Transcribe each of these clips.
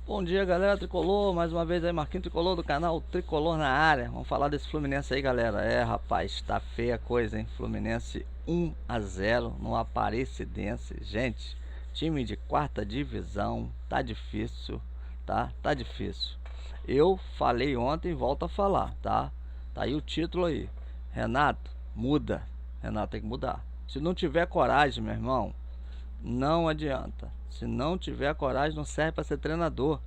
Bom dia, galera Tricolor, mais uma vez aí, Marquinhos Tricolor do canal Tricolor na área. Vamos falar desse Fluminense aí, galera. Rapaz, tá feia a coisa, hein? Fluminense 1-0 no Aparecidense. Gente, time de quarta divisão, tá difícil, tá? Tá difícil. Eu falei ontem e volto a falar, tá? Tá aí o título aí. Renato, muda. Renato tem que mudar. Se não tiver coragem, meu irmão, não adianta. Se não tiver coragem, não serve para ser treinador.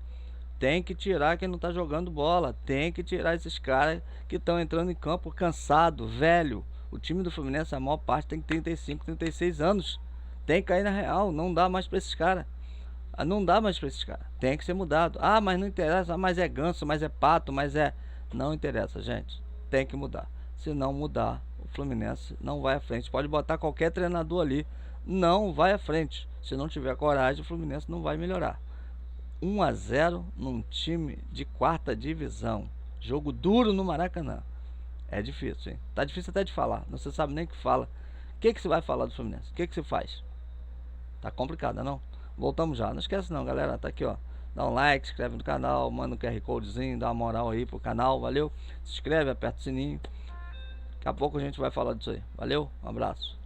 Tem que tirar quem não tá jogando bola. Tem que tirar esses caras que estão entrando em campo cansado, velho. O time do Fluminense, a maior parte, tem 35, 36 anos. Tem que cair na real. Não dá mais para esses caras. Não dá mais para esses caras. Tem que ser mudado. Ah, mas não interessa. Ah, mas é Ganso, mas é Pato, mas é... Não interessa, gente. Tem que mudar. Se não mudar, o Fluminense não vai à frente. Pode botar qualquer treinador ali, não vai à frente. Se não tiver coragem, o Fluminense não vai melhorar. 1-0 num time de quarta divisão. Jogo duro no Maracanã. É difícil, hein? Tá difícil até de falar. Não se sabe nem o que fala. O que você vai falar do Fluminense? O que você faz? Tá complicado, não? Voltamos já. Não esquece não, galera. Tá aqui, ó. Dá um like, se inscreve no canal, manda um QR Codezinho, dá uma moral aí pro canal, valeu? Se inscreve, aperta o sininho. Daqui a pouco a gente vai falar disso aí. Valeu, um abraço.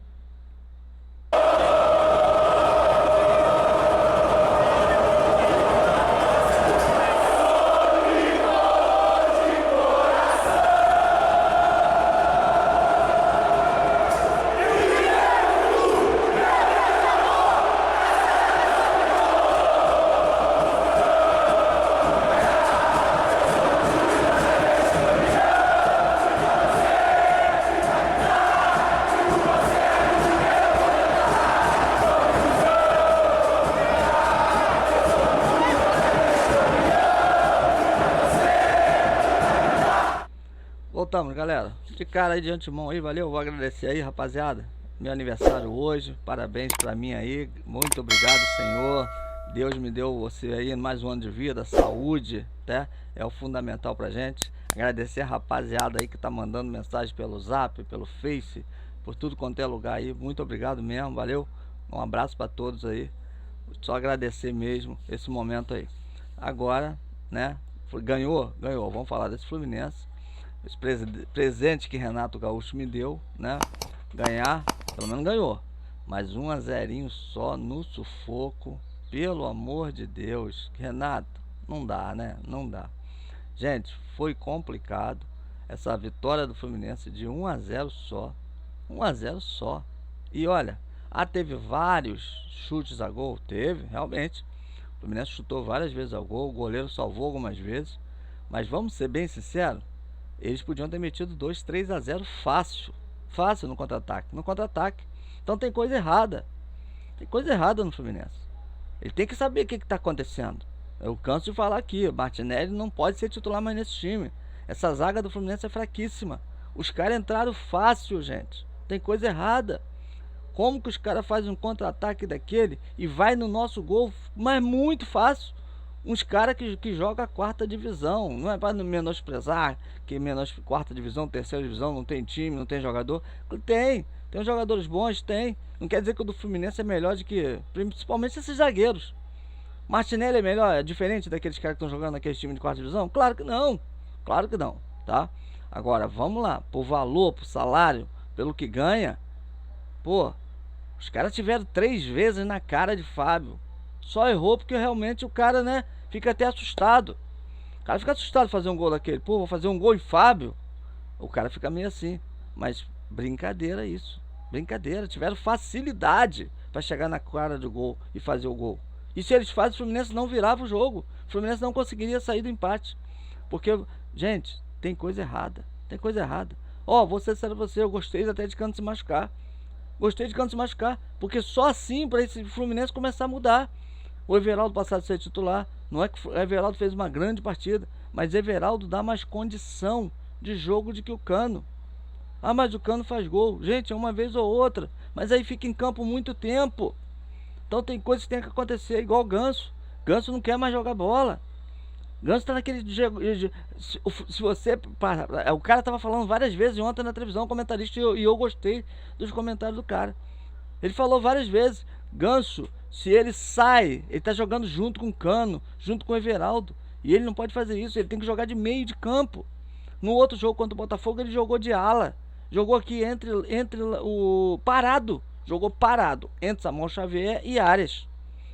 Voltamos, galera. De cara aí de antemão aí, valeu. Vou agradecer aí, rapaziada. Meu aniversário hoje. Parabéns pra mim aí. Muito obrigado, Senhor. Deus me deu você aí mais um ano de vida, saúde, né? É o fundamental pra gente. Agradecer a rapaziada aí que tá mandando mensagem pelo Zap, pelo Face, por tudo quanto é lugar aí. Muito obrigado mesmo, valeu. Um abraço pra todos aí. Só agradecer mesmo esse momento aí. Agora, né? Ganhou? Ganhou. Vamos falar desse Fluminense. Esse presente que Renato Gaúcho me deu, né? Ganhar, pelo menos ganhou. Mas 1-0 só no sufoco. Pelo amor de Deus. Renato, não dá, né? Não dá. Gente, foi complicado essa vitória do Fluminense de 1-0 só. 1-0 só. E olha, teve vários chutes a gol. Teve, realmente. O Fluminense chutou várias vezes ao gol. O goleiro salvou algumas vezes. Mas vamos ser bem sinceros. Eles podiam ter metido 2-3-0 fácil. Fácil no contra-ataque. No contra-ataque. Então tem coisa errada. Tem coisa errada no Fluminense. Ele tem que saber o que está acontecendo. Eu canso de falar aqui. O Martinelli não pode ser titular mais nesse time. Essa zaga do Fluminense é fraquíssima. Os caras entraram fácil, gente. Tem coisa errada. Como que os caras fazem um contra-ataque daquele e vai no nosso gol, mas muito fácil? Uns caras que jogam a quarta divisão. Não é para menosprezar que quarta divisão, terceira divisão, não tem time, não tem jogador. Tem os jogadores bons, tem. Não quer dizer que o do Fluminense é melhor do que, principalmente esses zagueiros. Martinelli é melhor, é diferente daqueles caras que estão jogando naquele time de quarta divisão? Claro que não. Claro que não, tá? Agora, vamos lá. Por valor, por salário, pelo que ganha. Pô, os caras tiveram 3 vezes na cara de Fábio. Só errou porque realmente o cara, né, fica até assustado. O cara fica assustado de fazer um gol daquele. Pô, vou fazer um gol em Fábio. O cara fica meio assim. Mas brincadeira isso. Brincadeira. Tiveram facilidade para chegar na cara do gol e fazer o gol. E se eles fazem, o Fluminense não virava o jogo. O Fluminense não conseguiria sair do empate. Porque, gente, tem coisa errada. Tem coisa errada. Ó, vou ser sério pra você, eu gostei até de Cano se machucar. Gostei de Cano se machucar. Porque só assim para esse Fluminense começar a mudar. O Everaldo passar a ser titular. Não é que o Everaldo fez uma grande partida, mas Everaldo dá mais condição de jogo do que o Cano. Ah, mas o Cano faz gol. Gente, é uma vez ou outra. Mas aí fica em campo muito tempo. Então tem coisas que tem que acontecer, igual o Ganso. Ganso não quer mais jogar bola. Ganso tá naquele... Se você... O cara tava falando várias vezes ontem na televisão, comentarista, e eu gostei dos comentários do cara. Ele falou várias vezes: Ganso, Se ele sai, ele tá jogando junto com o Cano, junto com o Everaldo. E ele não pode fazer isso, ele tem que jogar de meio de campo. No outro jogo contra o Botafogo, ele jogou de ala. Jogou aqui entre o parado. Jogou parado entre Samuel Xavier e Arias.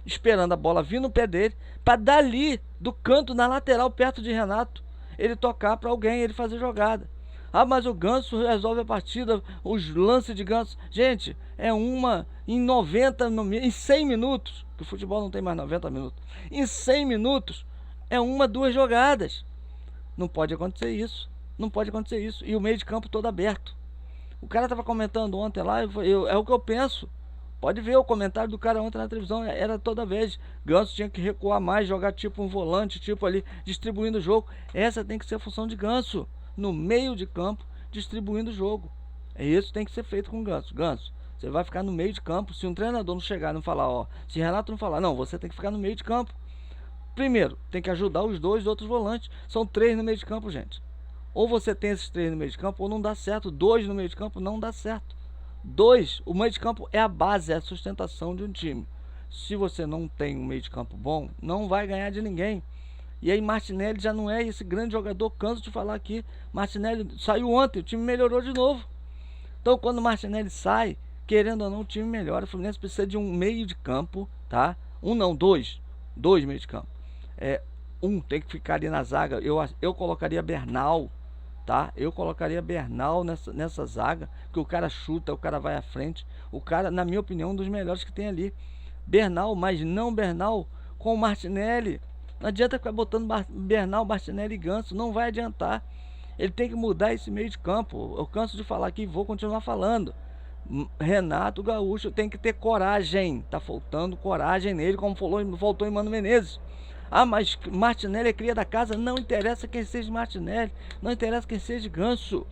Esperando a bola vir no pé dele, para dali, do canto, na lateral, perto de Renato, ele tocar para alguém, ele fazer jogada. Ah, mas o Ganso resolve a partida, os lances de Ganso. Gente, é uma em 90, em 100 minutos, que o futebol não tem mais 90 minutos. Em 100 minutos, é uma, duas jogadas. Não pode acontecer isso. Não pode acontecer isso. E o meio de campo todo aberto. O cara estava comentando ontem lá, é o que eu penso. Pode ver o comentário do cara ontem na televisão, era toda vez. Ganso tinha que recuar mais, jogar tipo um volante, tipo ali, distribuindo o jogo. Essa tem que ser a função de Ganso, no meio de campo, distribuindo o jogo. É isso que tem que ser feito com o Ganso. Ganso, você vai ficar no meio de campo. Se um treinador não chegar e não falar, ó, se Renato não falar, não, você tem que ficar no meio de campo. Primeiro, tem que ajudar os dois outros volantes. São 3 no meio de campo, gente. Ou você tem esses 3 no meio de campo, ou não dá certo. 2 no meio de campo não dá certo. 2, o meio de campo é a base, é a sustentação de um time. Se você não tem um meio de campo bom, não vai ganhar de ninguém. E aí Martinelli já não é esse grande jogador, canso de falar aqui. Martinelli saiu ontem, o time melhorou de novo. Então quando o Martinelli sai, querendo ou não, o time melhora. O Fluminense precisa de um meio de campo, tá? Um não, 2 meios de campo. Um tem que ficar ali na zaga. Eu colocaria Bernal, tá? Eu colocaria Bernal nessa zaga, que o cara chuta, o cara vai à frente. O cara, na minha opinião, um dos melhores que tem ali. Bernal, mas não Bernal com o Martinelli. Não adianta ficar botando Bernal, Martinelli e Ganso, não vai adiantar. Ele tem que mudar esse meio de campo. Eu canso de falar aqui e vou continuar falando. Renato Gaúcho tem que ter coragem. Tá faltando coragem nele, como faltou em Mano Menezes. Ah, mas Martinelli é cria da casa. Não interessa quem seja Martinelli, não interessa quem seja Ganso,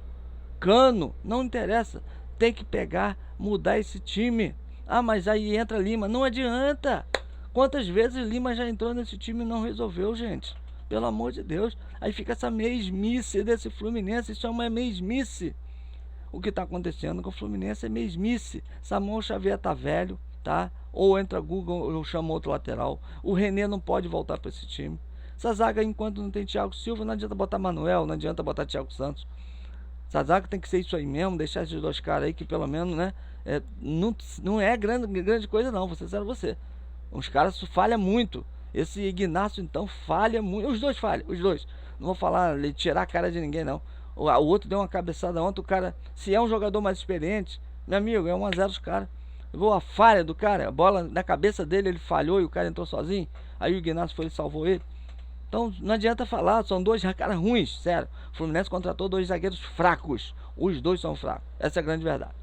Cano, não interessa. Tem que pegar, mudar esse time. Ah, mas aí entra Lima. Não adianta. Quantas vezes Lima já entrou nesse time e não resolveu, gente? Pelo amor de Deus. Aí fica essa mesmice desse Fluminense. Isso é uma mesmice. O que está acontecendo com o Fluminense é mesmice. Samuel Xavier tá velho, tá? Ou entra Google ou chama outro lateral. O René não pode voltar para esse time. Essa zaga, enquanto não tem Thiago Silva, não adianta botar Manuel, não adianta botar Thiago Santos. Essa zaga tem que ser isso aí mesmo, deixar esses 2 caras aí que pelo menos, né? Não é grande coisa não, vou ser sincero você. Os caras falham muito. Esse Ignacio então falha muito. Os 2 falham, os 2. Não vou falar, tirar a cara de ninguém não. O outro deu uma cabeçada ontem, o cara, se é um jogador mais experiente, meu amigo, é 1-0 os caras. A falha do cara, a bola na cabeça dele, ele falhou e o cara entrou sozinho. Aí o Ignacio foi e salvou ele. Então não adianta falar, são 2 caras ruins, sério. O Fluminense contratou 2 zagueiros fracos. Os 2 são fracos, essa é a grande verdade.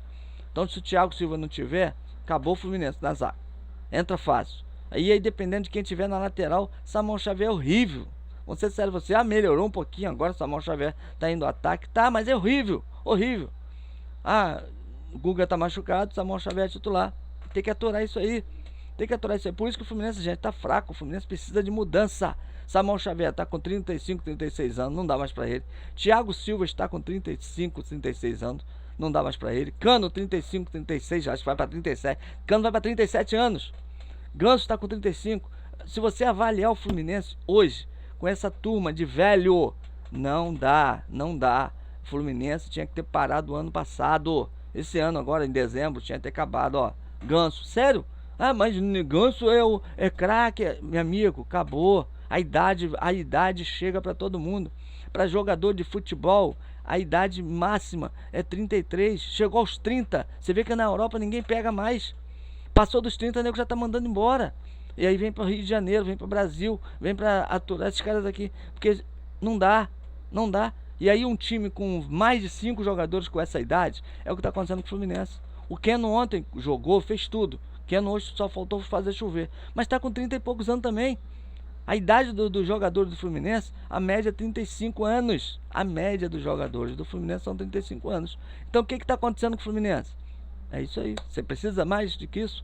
Então se o Thiago Silva não tiver, acabou o Fluminense na zaga. Entra fácil. Aí dependendo de quem tiver na lateral, Samuel Xavier é horrível. Vou ser sério, você melhorou um pouquinho agora, Samuel Xavier tá indo ao ataque, tá, mas é horrível, horrível. O Guga tá machucado, Samuel Xavier é titular. Tem que aturar isso aí. Tem que aturar isso aí. Por isso que o Fluminense, gente, tá fraco. O Fluminense precisa de mudança. Samuel Xavier tá com 35, 36 anos, não dá mais pra ele. Thiago Silva está com 35, 36 anos, não dá mais pra ele. Cano, 35, 36, acho que vai pra 37. Cano vai pra 37 anos. Ganso tá com 35. Se você avaliar o Fluminense hoje, com essa turma de velho, não dá. O Fluminense tinha que ter parado o ano passado. Esse ano agora, em dezembro, tinha que ter acabado, ó. Ganso, sério? Ah, mas Ganso é craque, meu amigo, acabou. A idade chega para todo mundo. Para jogador de futebol, a idade máxima é 33. Chegou aos 30. Você vê que na Europa ninguém pega mais. Passou dos 30, o nego já tá mandando embora. E aí vem para o Rio de Janeiro, vem para o Brasil, vem para aturar esses caras aqui. Porque não dá. E aí um time com mais de 5 jogadores com essa idade é o que está acontecendo com o Fluminense. O Keno ontem jogou, fez tudo. O Keno hoje só faltou fazer chover. Mas está com 30 e poucos anos também. A idade do jogador do Fluminense, a média é 35 anos. A média dos jogadores do Fluminense são 35 anos. Então o que está acontecendo com o Fluminense? É isso aí. Você precisa mais do que isso?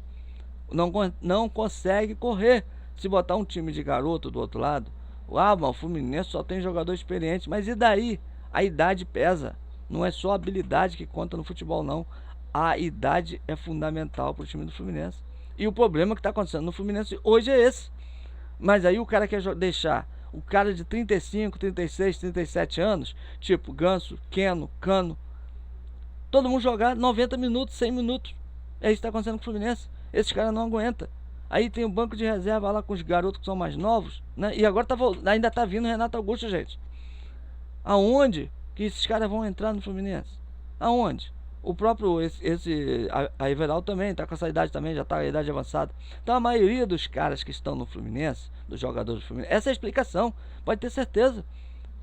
Não consegue correr. Se botar um time de garoto do outro lado, mas o Fluminense só tem jogador experiente. Mas e daí? A idade pesa. Não é só a habilidade que conta no futebol, não. A idade é fundamental para o time do Fluminense. E o problema que está acontecendo no Fluminense hoje é esse. Mas aí o cara quer deixar o cara de 35, 36, 37 anos, tipo Ganso, Keno, Cano, todo mundo jogar 90 minutos, 100 minutos. É isso que está acontecendo com o Fluminense. Esses caras não aguentam. Aí tem o banco de reserva lá com os garotos que são mais novos, né? E agora ainda tá vindo Renato Augusto, gente. Aonde que esses caras vão entrar no Fluminense? Aonde? O próprio a Everaldo também tá com essa idade também, já tá a idade avançada. Então a maioria dos caras que estão no Fluminense, dos jogadores do Fluminense, essa é a explicação, pode ter certeza.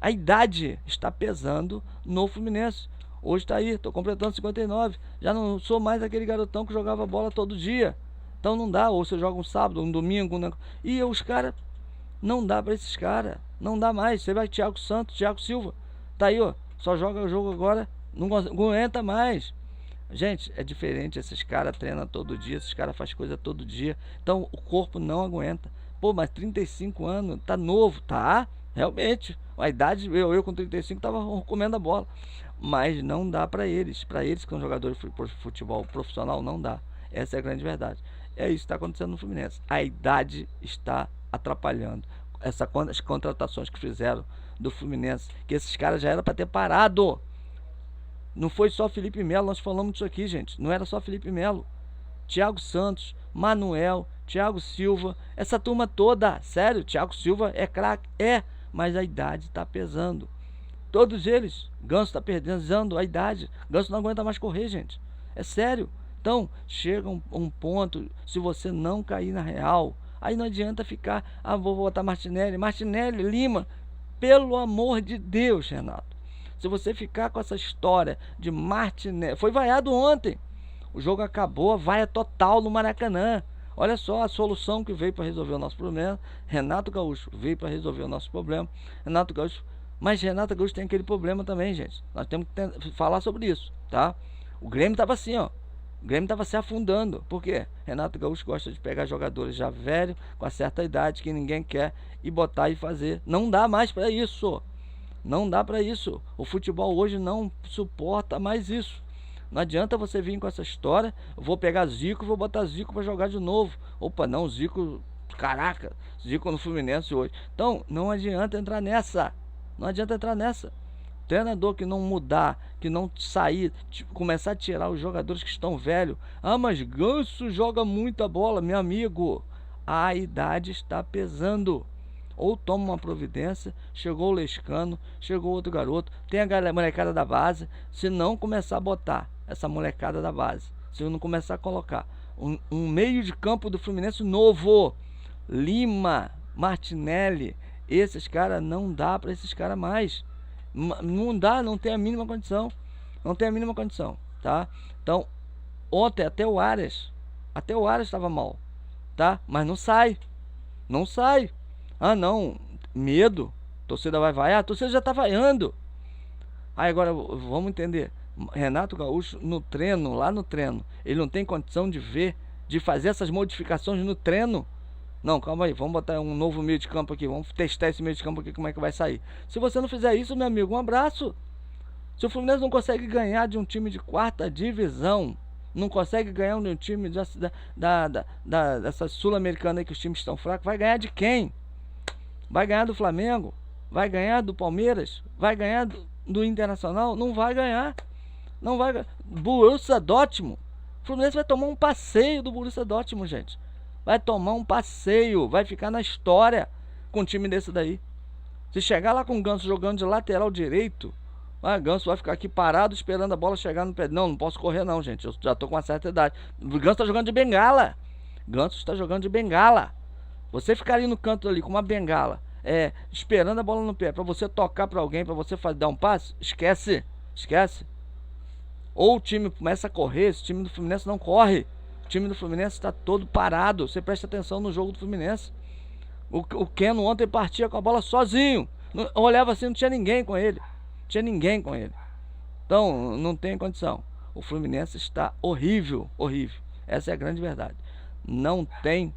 A idade está pesando no Fluminense. Hoje tá aí, tô completando 59. Já não sou mais aquele garotão que jogava bola todo dia. Então não dá, ou você joga um sábado, um domingo, né? E os caras, não dá pra esses caras. Não dá mais. Você vai Thiago Santos, Thiago Silva. Tá aí, ó. Só joga o jogo agora. Não aguenta mais. Gente, é diferente. Esses caras treinam todo dia. Esses caras fazem coisa todo dia. Então o corpo não aguenta. Pô, mas 35 anos, tá novo, tá? Realmente. A idade, eu com 35 tava comendo a bola. Mas não dá pra eles. Pra eles que são jogadores de futebol profissional, não dá. Essa é a grande verdade. É isso que está acontecendo no Fluminense. A idade está atrapalhando. As contratações que fizeram do Fluminense, que esses caras já eram para ter parado. Não foi só Felipe Melo, nós falamos disso aqui, gente. Não era só Felipe Melo. Thiago Santos, Manuel, Thiago Silva, essa turma toda. Sério, Thiago Silva é craque? É, mas a idade está pesando. Todos eles. Ganso está perdendo a idade. Ganso não aguenta mais correr, gente. É sério. Então, chega um ponto, se você não cair na real, aí não adianta ficar, vou botar Martinelli, Lima, pelo amor de Deus, Renato. Se você ficar com essa história de Martinelli, foi vaiado ontem, o jogo acabou, vaia total no Maracanã. Olha só a solução que veio para resolver o nosso problema. Renato Gaúcho veio para resolver o nosso problema. Mas Renato Gaúcho tem aquele problema também, gente. Nós temos que falar sobre isso, tá? O Grêmio estava assim, ó. O Grêmio estava se afundando. Por quê? Renato Gaúcho gosta de pegar jogadores já velhos, com a certa idade, que ninguém quer, e botar e fazer. Não dá mais para isso. Não dá para isso. O futebol hoje não suporta mais isso. Não adianta você vir com essa história, vou pegar Zico, vou botar Zico para jogar de novo. Opa, não, Zico, caraca, Zico no Fluminense hoje. Então, não adianta entrar nessa. Não adianta entrar nessa. Treinador que não mudar, que não sair, começar a tirar os jogadores que estão velhos. Mas Ganso joga muita bola, meu amigo. A idade está pesando. Ou toma uma providência, chegou o Lescano, chegou outro garoto, tem a molecada da base. Se não começar a botar essa molecada da base, se não começar a colocar um meio de campo do Fluminense novo, Lima, Martinelli, esses caras, não dá para esses caras mais. Não dá, não tem a mínima condição. Não tem a mínima condição, tá? Então, ontem até o Arias estava mal, tá? Mas não sai. Não sai. Não, medo. A torcida vai vaiar, a torcida já tá vaiando. Aí agora, vamos entender. Renato Gaúcho no treino, lá no treino, ele não tem condição de fazer essas modificações no treino. Não, calma aí, vamos botar um novo meio de campo aqui, vamos testar esse meio de campo aqui, como é que vai sair. Se você não fizer isso, meu amigo, um abraço. Se o Fluminense não consegue ganhar de um time de 4ª divisão, não consegue ganhar de um time dessa sul-americana aí que os times estão fracos, vai ganhar de quem? Vai ganhar do Flamengo? Vai ganhar do Palmeiras? Vai ganhar do Internacional? Não vai ganhar. Não vai ganhar. Borussia Dortmund. O Fluminense vai tomar um passeio do Borussia Dortmund, gente. Vai tomar um passeio, vai ficar na história com um time desse daí. Se chegar lá com o Ganso jogando de lateral direito, Ganso vai ficar aqui parado esperando a bola chegar no pé. Não posso correr não, gente, eu já tô com uma certa idade. O Ganso tá jogando de bengala. Ganso está jogando de bengala. Você ficar ali no canto ali com uma bengala, esperando a bola no pé, pra você tocar pra alguém, pra você dar um passe, esquece. Ou o time começa a correr, esse time do Fluminense não corre. O time do Fluminense está todo parado. Você presta atenção no jogo do Fluminense. O Keno ontem partia com a bola sozinho. Olhava assim, não tinha ninguém com ele. Então, não tem condição. O Fluminense está horrível. Essa é a grande verdade. Não tem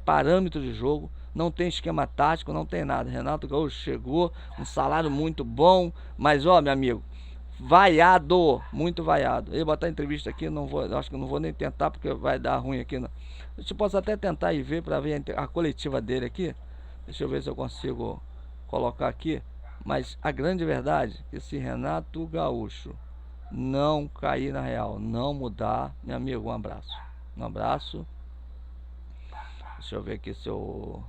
parâmetro de jogo, não tem esquema tático, não tem nada. Renato Gaúcho chegou, um salário muito bom, mas meu amigo, vaiado, muito vaiado. Eu ia botar entrevista aqui, não vou, acho que não vou nem tentar porque vai dar ruim aqui. Não. Eu posso até tentar ir ver para ver a coletiva dele aqui. Deixa eu ver se eu consigo colocar aqui. Mas a grande verdade é que se Renato Gaúcho não cair na real, não mudar, meu amigo, um abraço. Um abraço. Deixa eu ver aqui se eu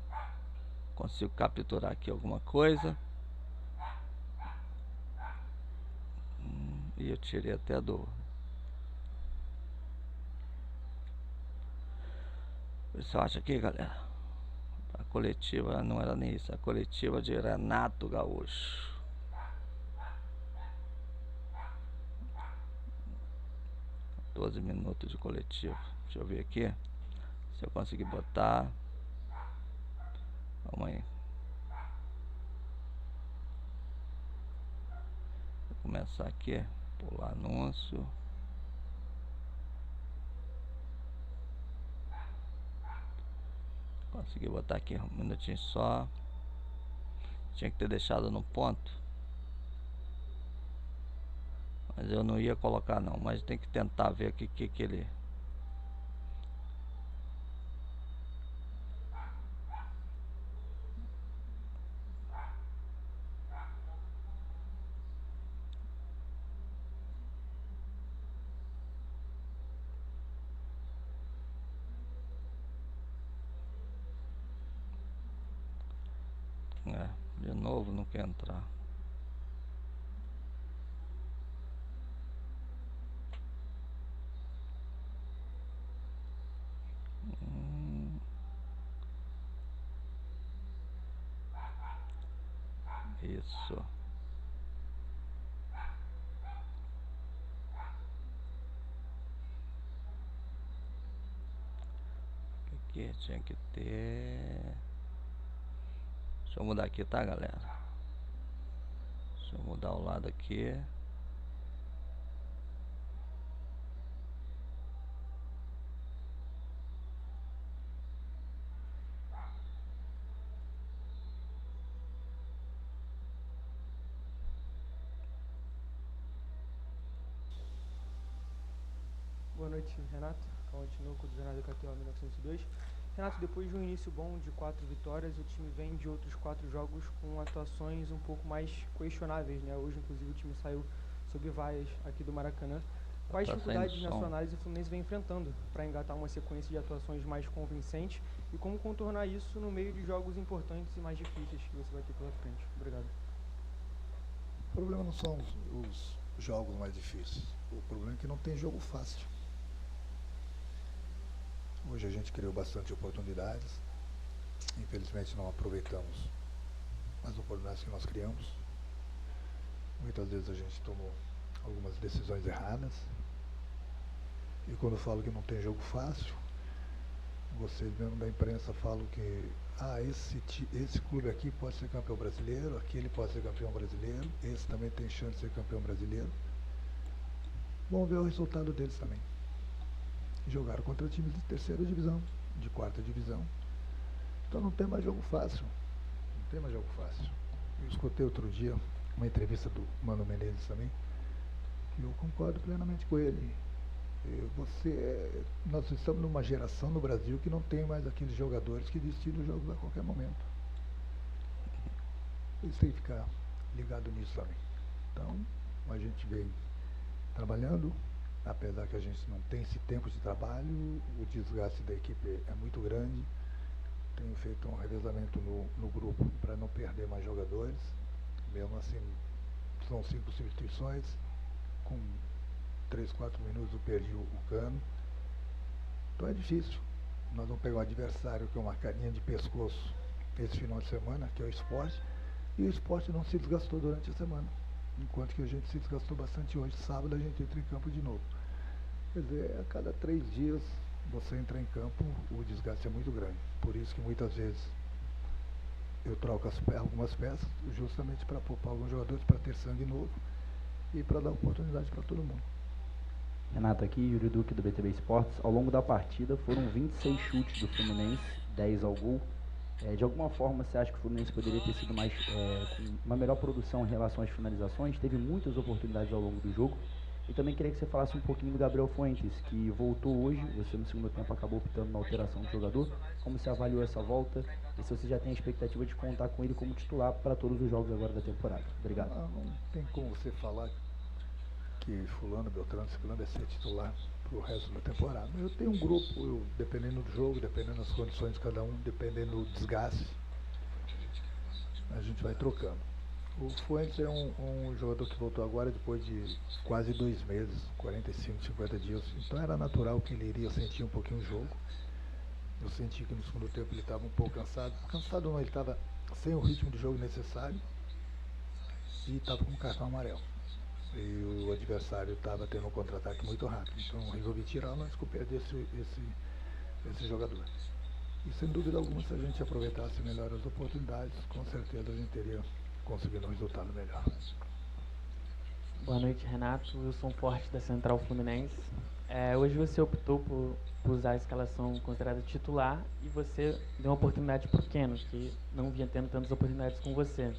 consigo capturar aqui alguma coisa. E eu tirei até do... Pessoal, acha aqui, galera. A coletiva não era nem isso. A coletiva de Renato Gaúcho. $12 minutos de coletiva. Deixa eu ver aqui. Se eu conseguir botar. Calma aí. Vou começar aqui. Pular anúncio. Consegui botar aqui um minutinho só. Tinha que ter deixado no ponto. Mas eu não ia colocar não. Mas tem que tentar ver aqui o que ele... de novo não quer entrar. Isso. Aqui tinha que ter... Deixa eu mudar aqui, tá, galera? Deixa eu mudar o lado aqui. Boa noite, Renato. Continuo com o Jornal KTO 1902. Renato, depois de um início bom de 4 vitórias, o time vem de outros 4 jogos com atuações um pouco mais questionáveis, né? Hoje, inclusive, o time saiu sob vaias aqui do Maracanã. Quais dificuldades, na sua análise, o Fluminense vem enfrentando para engatar uma sequência de atuações mais convincentes e como contornar isso no meio de jogos importantes e mais difíceis que você vai ter pela frente? Obrigado. O problema não são os jogos mais difíceis. O problema é que não tem jogo fácil. Hoje a gente criou bastante oportunidades. Infelizmente não aproveitamos as oportunidades que nós criamos. Muitas vezes a gente tomou algumas decisões erradas. E quando eu falo que não tem jogo fácil, vocês mesmo da imprensa falam que esse clube aqui pode ser campeão brasileiro, aquele pode ser campeão brasileiro, esse também tem chance de ser campeão brasileiro. Vamos ver o resultado deles também. Jogaram contra times de terceira divisão, de quarta divisão. Então não tem mais jogo fácil. Não tem mais jogo fácil. Eu escutei outro dia uma entrevista do Mano Menezes também, que eu concordo plenamente com ele. Nós estamos numa geração no Brasil que não tem mais aqueles jogadores que decidem os jogos a qualquer momento. Eles têm que ficar ligados nisso também. Então, a gente vem trabalhando, apesar que a gente não tem esse tempo de trabalho, o desgaste da equipe é muito grande. Tenho feito um revezamento no grupo para não perder mais jogadores. Mesmo assim, são 5 substituições. Com 3, 4 minutos eu perdi o Cano. Então é difícil. Nós vamos pegar um adversário que é uma carinha de pescoço esse final de semana, que é o Sport, e o Sport não se desgastou durante a semana. Enquanto que a gente se desgastou bastante hoje. Sábado a gente entra em campo de novo. Quer dizer, a cada 3 dias você entra em campo, o desgaste é muito grande. Por isso que muitas vezes eu troco algumas peças, justamente para poupar alguns jogadores, para ter sangue novo e para dar oportunidade para todo mundo. Renato, aqui, Yuri Duque do BTB Esportes. Ao longo da partida foram 26 chutes do Fluminense, 10 ao gol. De alguma forma, você acha que o Fluminense poderia ter sido mais, com uma melhor produção em relação às finalizações? Teve muitas oportunidades ao longo do jogo. E também queria que você falasse um pouquinho do Gabriel Fuentes, que voltou hoje. Você no segundo tempo acabou optando na alteração de jogador. Como você avaliou essa volta? E se você já tem a expectativa de contar com ele como titular para todos os jogos agora da temporada? Obrigado. Não tem como você falar que fulano, Beltrano, ciclano vai ser titular pro resto da temporada. Eu tenho um grupo, dependendo do jogo, dependendo das condições de cada um, dependendo do desgaste, a gente vai trocando. O Fuentes é um jogador que voltou agora depois de quase 2 meses, 45, 50 dias. Então era natural que ele iria sentir um pouquinho o jogo. Eu senti que no segundo tempo ele estava um pouco cansado. Cansado não, ele estava sem o ritmo de jogo necessário e estava com um cartão amarelo. E o adversário estava tendo um contra-ataque muito rápido. Então eu resolvi tirar antes que eu perdesse esse jogador. E sem dúvida alguma, se a gente aproveitasse melhor as oportunidades, com certeza a gente teria conseguido um resultado melhor. Boa noite, Renato. Wilson Forte, da Central Fluminense. Hoje você optou por usar a escalação considerada titular e você deu uma oportunidade para o Keno, que não vinha tendo tantas oportunidades com você.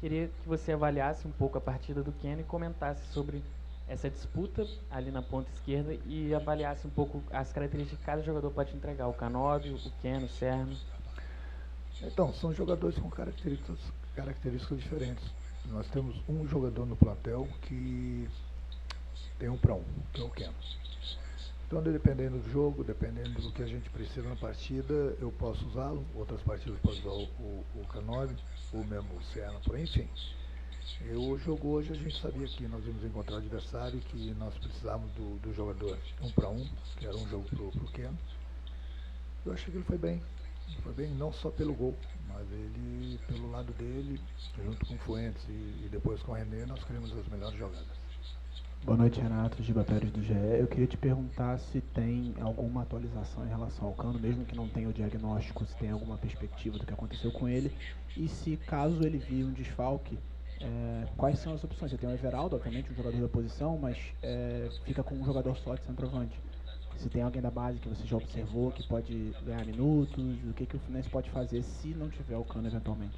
Queria que você avaliasse um pouco a partida do Keno e comentasse sobre essa disputa ali na ponta esquerda e avaliasse um pouco as características que cada jogador pode entregar, o Canóbio, o Keno, o Serno. Então, são jogadores com características diferentes. Nós temos um jogador no plantel que tem 1 para 1, que é o Keno. Então, dependendo do jogo, dependendo do que a gente precisa na partida, eu posso usá-lo. Outras partidas eu posso usar o Canóbio, ou mesmo o Serno, por enfim. O jogo hoje a gente sabia que nós íamos encontrar o adversário, que nós precisávamos do jogador 1 para 1, que era um jogo pro Keno. Eu achei que ele foi bem não só pelo gol, mas ele, pelo lado dele, junto com o Fuentes e depois com o René, nós criamos as melhores jogadas. Boa noite, Renato, Giba Pérez do GE. Eu queria te perguntar se tem alguma atualização em relação ao Cano, mesmo que não tenha o diagnóstico, se tem alguma perspectiva do que aconteceu com ele, e se caso ele vir um desfalque, quais são as opções? Você tem o Everaldo, obviamente, um jogador da posição, mas fica com um jogador só de centroavante. Se tem alguém da base que você já observou que pode ganhar minutos, o que o Fluminense pode fazer se não tiver o Cano eventualmente?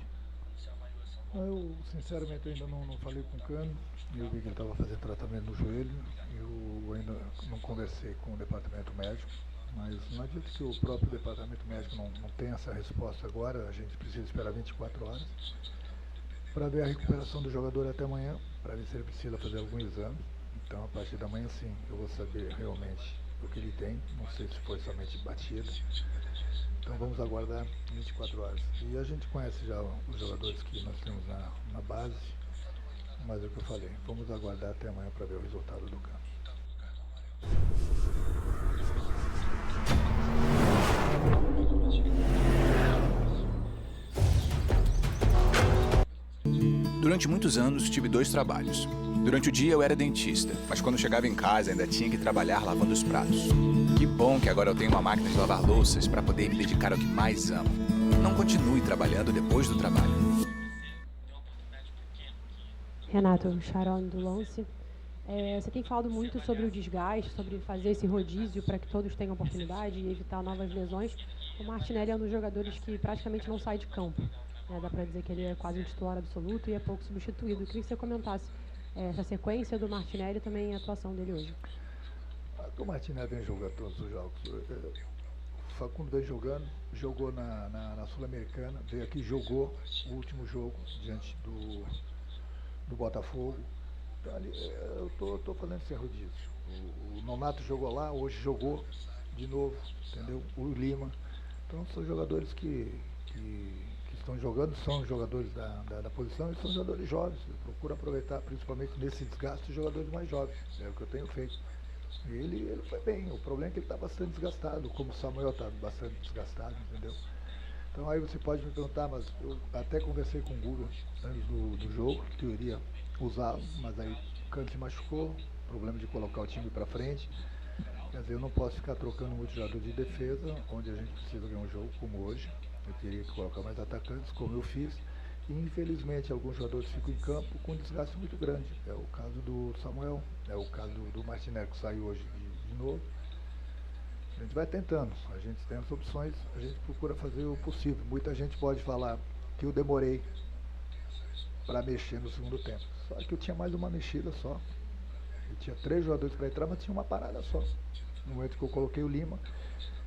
Eu, sinceramente, ainda não falei com o Cano. Eu vi que ele estava fazendo tratamento no joelho. Eu ainda não conversei com o departamento médico, mas não adianta que o próprio departamento médico não tenha essa resposta agora. A gente precisa esperar 24 horas para ver a recuperação do jogador até amanhã, para ver se ele precisa fazer algum exame. Então, a partir da manhã, sim, eu vou saber realmente o que ele tem. Não sei se foi somente batida. Então vamos aguardar 24 horas. E a gente conhece já os jogadores que nós temos na base, mas é o que eu falei, vamos aguardar até amanhã para ver o resultado do campo. Durante muitos anos tive 2 trabalhos. Durante o dia eu era dentista, mas quando chegava em casa ainda tinha que trabalhar lavando os pratos. Que bom que agora eu tenho uma máquina de lavar louças para poder me dedicar ao que mais amo. Não continue trabalhando depois do trabalho. Renato, Sharon do Lance. Você tem falado muito sobre o desgaste, sobre fazer esse rodízio para que todos tenham oportunidade e evitar novas lesões. O Martinelli é um dos jogadores que praticamente não sai de campo. Dá para dizer que ele é quase um titular absoluto e é pouco substituído. Eu queria que você comentasse essa sequência do Martinelli e também a atuação dele hoje. O Martinelli vem jogando todos os jogos. O Facundo vem jogando, jogou na Sul-Americana, veio aqui, jogou o último jogo diante do Botafogo. Então, ali, eu tô falando sem rodízio. O Nonato jogou lá, hoje jogou de novo, entendeu? O Lima. Então são jogadores que estão jogando, são jogadores da posição e são jogadores jovens. Eu procuro aproveitar, principalmente nesse desgaste, os jogadores mais jovens. É o que eu tenho feito. Ele foi bem, o problema é que ele está bastante desgastado, como o Samuel está bastante desgastado, entendeu? Então aí você pode me perguntar, mas eu até conversei com o Guga antes do jogo, que eu iria usá-lo, mas aí o Cano se machucou, problema de colocar o time para frente. Quer dizer, eu não posso ficar trocando muito jogador de defesa, onde a gente precisa ganhar um jogo como hoje. Eu teria que colocar mais atacantes, como eu fiz. E infelizmente alguns jogadores ficam em campo com um desgaste muito grande. É o caso do Samuel, é o caso do Martinelli, que saiu hoje de novo. A gente vai tentando, a gente tem as opções, a gente procura fazer o possível. Muita gente pode falar que eu demorei para mexer no segundo tempo. Só que eu tinha mais uma mexida só. Eu tinha 3 jogadores para entrar, mas tinha uma parada só. No momento que eu coloquei o Lima,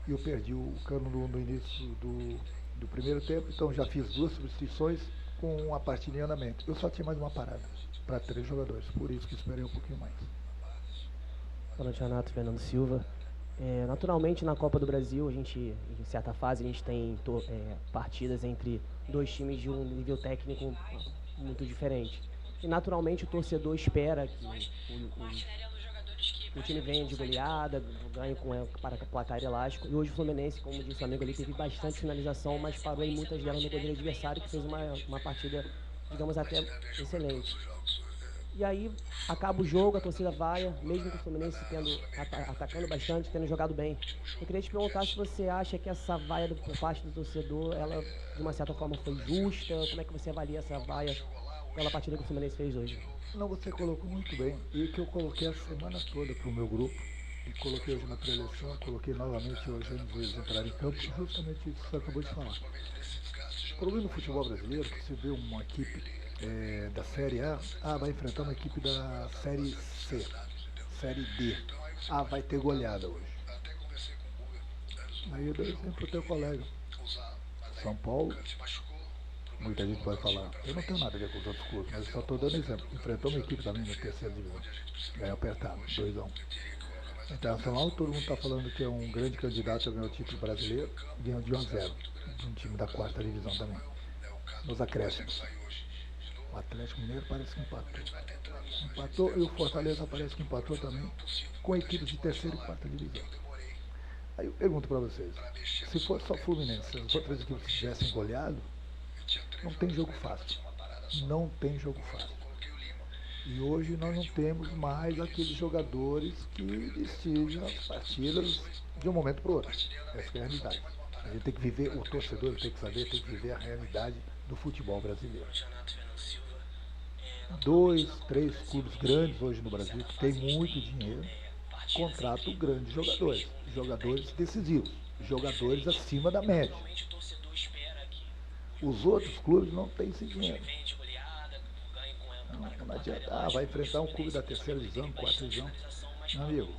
e eu perdi o Cano no início do primeiro tempo, então já fiz 2 substituições com a partida em andamento. Eu só tinha mais uma parada para 3 jogadores, por isso que esperei um pouquinho mais. Boa noite, Renato. Fernando Silva. Naturalmente, na Copa do Brasil, a gente, em certa fase, a gente tem partidas entre 2 times de um nível técnico muito diferente. E, naturalmente, o torcedor espera que o time venha de goleada, ganhe com placar elástico. E hoje o Fluminense, como disse o amigo ali, teve bastante finalização, mas parou em muitas delas no goleiro adversário, que fez uma partida, digamos, até excelente. E aí acaba o jogo, a torcida vaia, mesmo que o Fluminense atacando bastante, tendo jogado bem. Eu queria te perguntar se você acha que essa vaia por parte do torcedor, ela de uma certa forma foi justa, como é que você avalia essa vaia pela partida que o Fluminense fez hoje? Não, você colocou muito bem, e que eu coloquei a semana toda para o meu grupo, e coloquei hoje na pré-eleição, coloquei novamente hoje antes de eles entrarem em campo, justamente isso que você acabou de falar. O problema no futebol brasileiro é que você vê uma equipe da Série A, vai enfrentar uma equipe da Série C, Série D, vai ter goleada hoje. Aí eu dou exemplo pro teu colega, São Paulo, muita gente vai falar, eu não tenho nada a ver com os outros clubes, mas eu só estou dando exemplo, enfrentou uma equipe também na terceira divisão, ganhou apertado, 2-1. Internacional, todo mundo está falando que é um grande candidato a ganhar o título brasileiro, ganhou de 1-0, de um time da 4ª divisão também, nos acréscimos. O Atlético Mineiro parece que empatou e o Fortaleza parece que empatou também com equipes de 3ª e 4ª divisão. Aí eu pergunto para vocês, se fosse só Fluminense, se as outras equipes tivessem goleado, não tem jogo fácil, não tem jogo fácil. E hoje nós não temos mais aqueles jogadores que decidem as partidas de um momento para o outro. Essa é a realidade. A gente tem que viver, o torcedor tem que saber, tem que viver a realidade do futebol brasileiro. 2, 3 clubes grandes hoje no Brasil, que tem muito dinheiro, contratam grandes jogadores, jogadores decisivos, jogadores acima da média. Os outros clubes não têm esse dinheiro. Não adianta, vai enfrentar um clube da 3ª divisão, 4ª divisão. Meu amigo,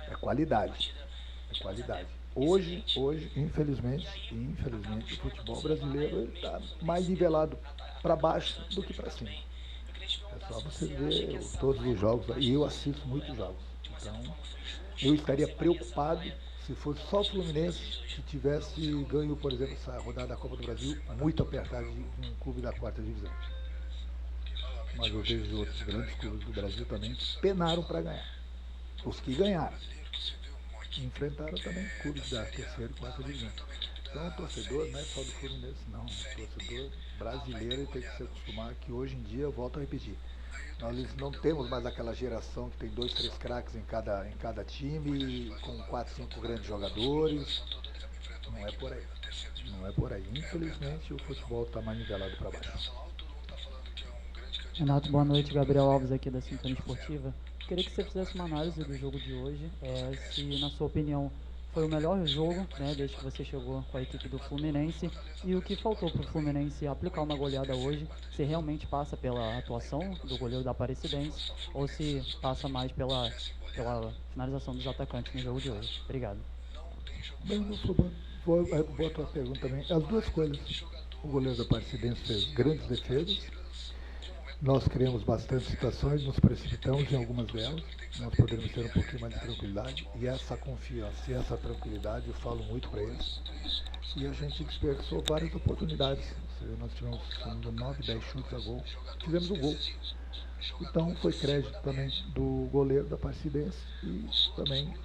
é qualidade, é qualidade. Hoje, infelizmente, o futebol brasileiro está mais nivelado para baixo do que para cima. É só você ver todos os jogos, e eu assisto muitos jogos. Então, eu estaria preocupado se fosse só o Fluminense que tivesse ganho, por exemplo, essa rodada da Copa do Brasil, muito apertada de um clube da 4ª divisão. Mas eu vejo outros grandes clubes do Brasil também que penaram para ganhar. Os que ganharam. Enfrentaram também clubes da 3ª e 4ª divisão. Então o torcedor não é só do Fluminense, não. O torcedor brasileiro tem que se acostumar que hoje em dia, eu volto a repetir, nós não temos mais aquela geração que tem 2, 3 craques em cada time, com 4, 5 grandes jogadores. Não é por aí. Não é por aí. Infelizmente o futebol está mais nivelado para baixo. Renato, boa noite. Gabriel Alves aqui da Sintonia Esportiva. Queria que você fizesse uma análise do jogo de hoje, se na sua opinião foi o melhor jogo, né, desde que você chegou com a equipe do Fluminense, e o que faltou para o Fluminense aplicar uma goleada hoje, se realmente passa pela atuação do goleiro da Aparecidense ou se passa mais pela finalização dos atacantes no jogo de hoje. Obrigado. Bem, vou a tua pergunta também. As duas coisas. O goleiro da Aparecidense fez grandes defesas. Nós criamos bastante situações, nos precipitamos em algumas delas. Nós poderíamos ter um pouquinho mais de tranquilidade. E essa confiança e essa tranquilidade eu falo muito para eles. E a gente desperdiçou várias oportunidades. Nós tivemos 9, 10 chutes a gol. Fizemos um gol. Então foi crédito também do goleiro da Aparecidense e também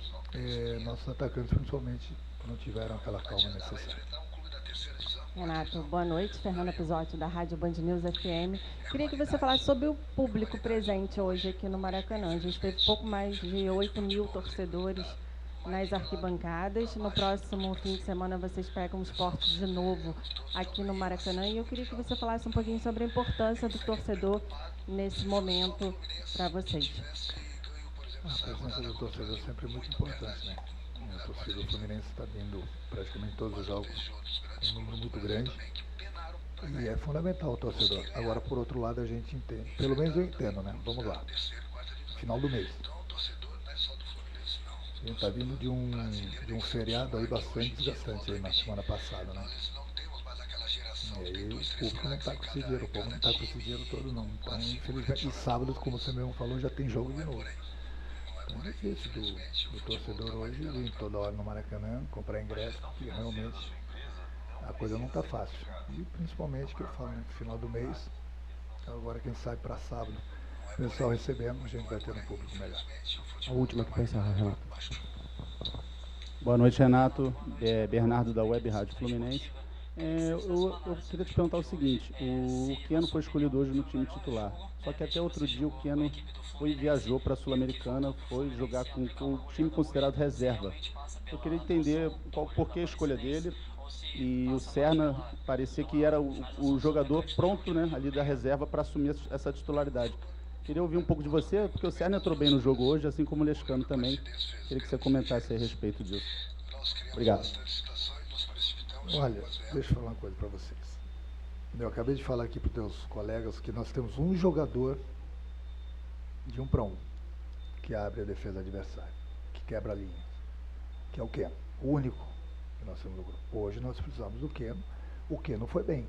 nossos atacantes principalmente não tiveram aquela calma necessária. Renato, boa noite. Fernanda Pisotti, da Rádio Band News FM. Queria que você falasse sobre o público presente hoje aqui no Maracanã. A gente teve pouco mais de 8.000 torcedores nas arquibancadas. No próximo fim de semana vocês pegam o Sport de novo aqui no Maracanã. E eu queria que você falasse um pouquinho sobre a importância do torcedor nesse momento para vocês. A presença do torcedor sempre é muito importante, né? A torcida do Fluminense está vindo praticamente todos os jogos com um número muito grande. E é fundamental o torcedor. Agora, por outro lado, a gente entende. Pelo menos eu entendo, né? Vamos lá. Final do mês. A gente está vindo de um feriado aí bastante desgastante aí na semana passada, né? E aí o público não está com esse dinheiro, o povo não está com esse dinheiro todo não. Então, infelizmente, e sábado, como você mesmo falou, já tem jogo de novo. Então é difícil do torcedor hoje vir toda hora no Maracanã, comprar ingresso, porque realmente a coisa não está fácil. E principalmente, que eu falo, né, final do mês, agora quem sabe para sábado, o pessoal recebendo, a gente vai ter um público melhor. A última que vai encerrar, Renato. Boa noite, Renato. Bernardo da Web Rádio Fluminense. Eu queria te perguntar o seguinte, o Keno foi escolhido hoje no time titular, só que até outro dia o Keno viajou para a Sul-Americana, foi jogar com o time considerado reserva. Eu queria entender por que a escolha dele, e o Serna parecia que era o jogador pronto, né, ali da reserva para assumir essa titularidade. Queria ouvir um pouco de você, porque o Serna entrou bem no jogo hoje, assim como o Lescano também. Queria que você comentasse a respeito disso. Obrigado. Olha, deixa eu falar uma coisa para vocês. Eu acabei de falar aqui para os teus colegas que nós temos um jogador de 1 para 1 que abre a defesa adversária, que quebra a linha, que é o Keno, o único que nós temos no grupo. Hoje nós precisamos do Keno. O Keno foi bem.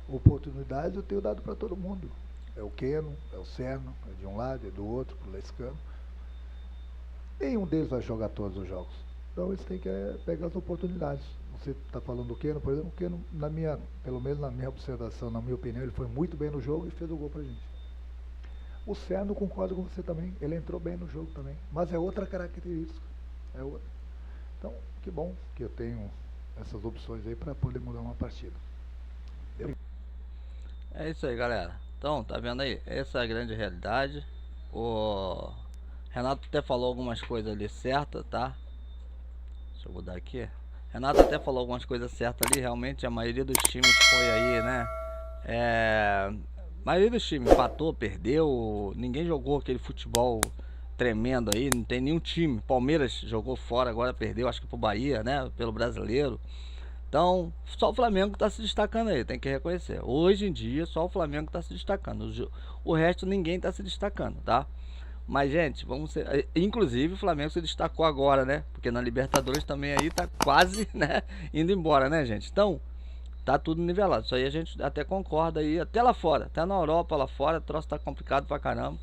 Oportunidades eu tenho dado para todo mundo. É o Keno, é o Serna, é de um lado, é do outro, pro Lescano. Nenhum deles vai jogar todos os jogos. Então eles têm que pegar as oportunidades. Você está falando do Keno, por exemplo, o Keno, pelo menos na minha observação, na minha opinião, ele foi muito bem no jogo e fez o gol pra gente. O Serna, eu concordo com você também, ele entrou bem no jogo também, mas é outra característica. É outra. Então, que bom que eu tenho essas opções aí para poder mudar uma partida. É isso aí, galera. Então, tá vendo aí? Essa é a grande realidade. O Renato até falou algumas coisas ali certas, tá? Deixa eu mudar aqui. Renato até falou algumas coisas certas ali. Realmente a maioria dos times foi aí, né? A maioria dos times empatou, perdeu. Ninguém jogou aquele futebol tremendo aí. Não tem nenhum time. Palmeiras jogou fora, agora perdeu, acho que pro Bahia, né? Pelo Brasileiro. Então, só o Flamengo está se destacando aí, tem que reconhecer. Hoje em dia, só o Flamengo está se destacando. O resto, ninguém está se destacando, tá? Mas, gente, vamos ser... Inclusive, o Flamengo se destacou agora, né? Porque na Libertadores também aí tá quase, né? Indo embora, né, gente? Então, tá tudo nivelado. Isso aí a gente até concorda aí, até lá fora. Até na Europa, lá fora, o troço tá complicado pra caramba.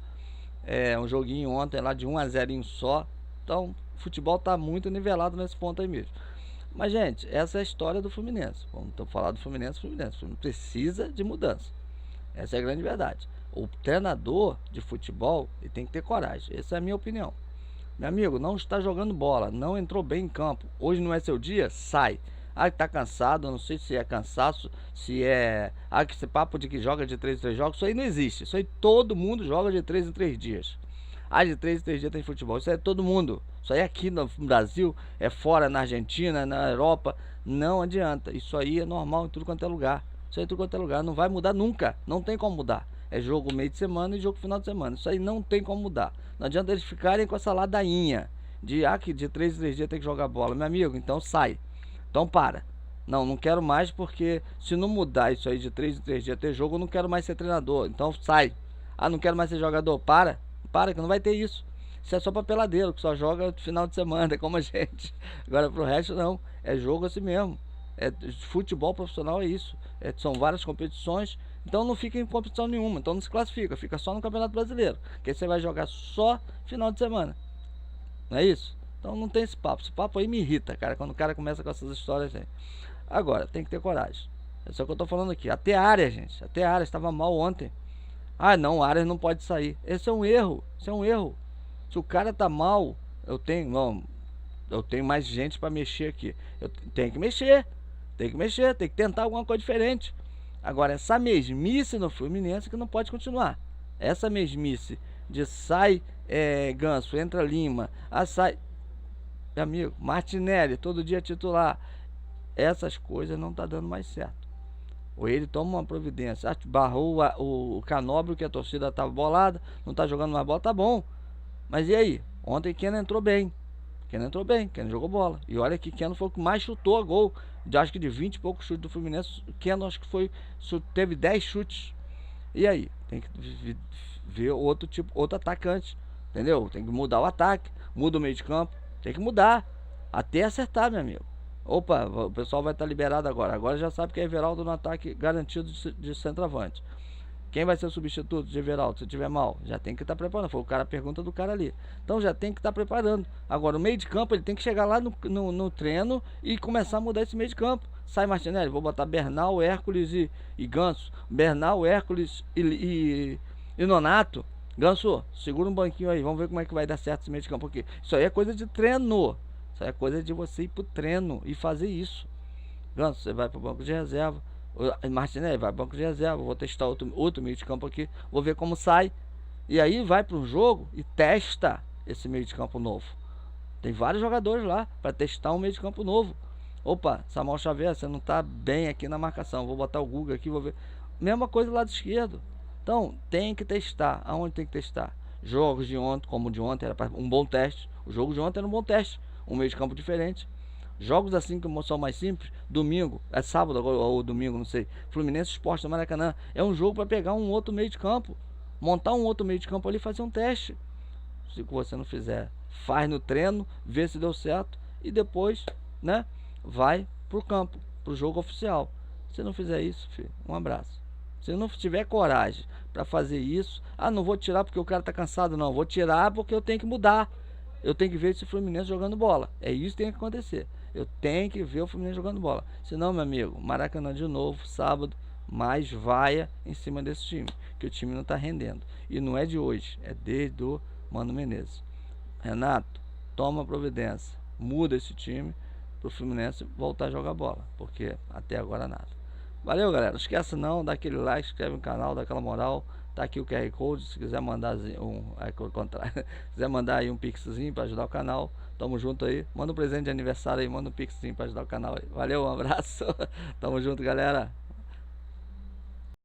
Um joguinho ontem lá de 1-0 só. Então, o futebol tá muito nivelado nesse ponto aí mesmo. Mas, gente, essa é a história do Fluminense. Vamos falar do Fluminense. O Fluminense precisa de mudança. Essa é a grande verdade. O treinador de futebol, ele tem que ter coragem. Essa é a minha opinião. Meu amigo, não está jogando bola, não entrou bem em campo. Hoje não é seu dia? Sai. Ah, que tá cansado, não sei se é cansaço, se é... Ah, que esse papo de que joga de 3 em 3 jogos, isso aí não existe. Isso aí todo mundo joga de 3 em 3 dias. Ah, de 3 em 3 dias tem futebol. Isso aí é todo mundo. Isso aí aqui no Brasil, é fora, na Argentina, na Europa, não adianta. Isso aí é normal em tudo quanto é lugar. Isso aí em tudo quanto é lugar. Não vai mudar nunca. Não tem como mudar. É jogo meio de semana e jogo final de semana. Isso aí não tem como mudar. Não adianta eles ficarem com essa ladainha de que de 3 em 3 dias tem que jogar bola. Meu amigo, então sai. Então para. Não quero mais, porque se não mudar isso aí de 3 em 3 dias ter jogo, eu não quero mais ser treinador. Então sai. Ah, não quero mais ser jogador. Para que não vai ter isso. Isso é só pra peladeiro, que só joga no final de semana, como a gente. Agora pro resto não. É jogo assim mesmo. Futebol profissional é isso. São várias competições. Então não fica em competição nenhuma. Então não se classifica. Fica só no Campeonato Brasileiro. Que você vai jogar só final de semana. Não é isso? Então não tem esse papo. Esse papo aí me irrita, cara. Quando o cara começa com essas histórias aí. Agora, tem que ter coragem. É só o que eu tô falando aqui. Até a área, gente. Até a área estava mal ontem. Ah, não, o Arias não pode sair. Esse é um erro. Isso é um erro. Se o cara tá mal, eu tenho mais gente para mexer aqui. Eu tenho que mexer. Tem que tentar alguma coisa diferente. Agora, essa mesmice no Fluminense que não pode continuar. Essa mesmice de sai Ganso, entra Lima, sai... Meu amigo, Martinelli, todo dia titular. Essas coisas não tá dando mais certo. Ou ele toma uma providência. Barrou o Canóbio, que a torcida tava bolada, não tá jogando mais bola, tá bom. Mas e aí? Ontem Keno entrou bem. Keno entrou bem, Keno jogou bola. E olha que Keno foi o que mais chutou a gol. Acho que de 20 e poucos chutes do Fluminense, Keno acho que teve 10 chutes. E aí? Tem que ver outro atacante. Entendeu? Tem que mudar o ataque, muda o meio de campo. Tem que mudar. Até acertar, meu amigo. Opa, o pessoal vai estar liberado agora. Agora já sabe que é Everaldo no ataque garantido de centroavante. Quem vai ser o substituto de Everaldo se tiver mal? Já tem que estar preparando. Foi o cara, a pergunta do cara ali. Então já tem que estar preparando. Agora o meio de campo ele tem que chegar lá no treino e começar a mudar esse meio de campo. Sai Martinelli, vou botar Bernal, Hércules e Ganso. Bernal, Hércules e Nonato. Ganso, segura um banquinho aí. Vamos ver como é que vai dar certo esse meio de campo aqui. Isso aí é coisa de treino. Isso aí é coisa de você ir pro treino e fazer isso. Ganso, você vai pro banco de reserva. Martinelli vai pro banco de reserva. Vou testar outro meio de campo aqui. Vou ver como sai. E aí vai para um jogo e testa esse meio de campo novo. Tem vários jogadores lá para testar um meio de campo novo. Opa, Samuel Xavier, você não tá bem aqui na marcação. Vou botar o Google aqui, vou ver. Mesma coisa do lado esquerdo. Então, tem que testar. Aonde tem que testar? Jogos de ontem, como o de ontem, era um bom teste. O jogo de ontem era um bom teste. Um meio de campo diferente. Jogos assim que são mais simples. Domingo, é sábado agora, ou domingo, não sei. Fluminense Sport do Maracanã. É um jogo para pegar um outro meio de campo. Montar um outro meio de campo ali e fazer um teste. Se você não fizer, faz no treino, vê se deu certo. E depois, né, vai pro campo, pro jogo oficial. Se não fizer isso, filho, um abraço. Se não tiver coragem para fazer isso, não vou tirar porque o cara tá cansado, não. Vou tirar porque eu tenho que mudar. Eu tenho que ver esse Fluminense jogando bola. É isso que tem que acontecer. Eu tenho que ver o Fluminense jogando bola. Senão, meu amigo, Maracanã de novo, sábado, mais vaia em cima desse time. Que o time não tá rendendo. E não é de hoje, é desde o Mano Menezes. Renato, toma providência. Muda esse time pro Fluminense voltar a jogar bola. Porque até agora nada. Valeu, galera. Não esquece não, dá aquele like, inscreve no canal, dá aquela moral. Tá aqui o QR Code, se quiser mandar se quiser mandar aí um pixzinho para ajudar o canal, tamo junto aí. Manda um presente de aniversário aí, manda um pixzinho para ajudar o canal aí. Valeu, um abraço. Tamo junto, galera.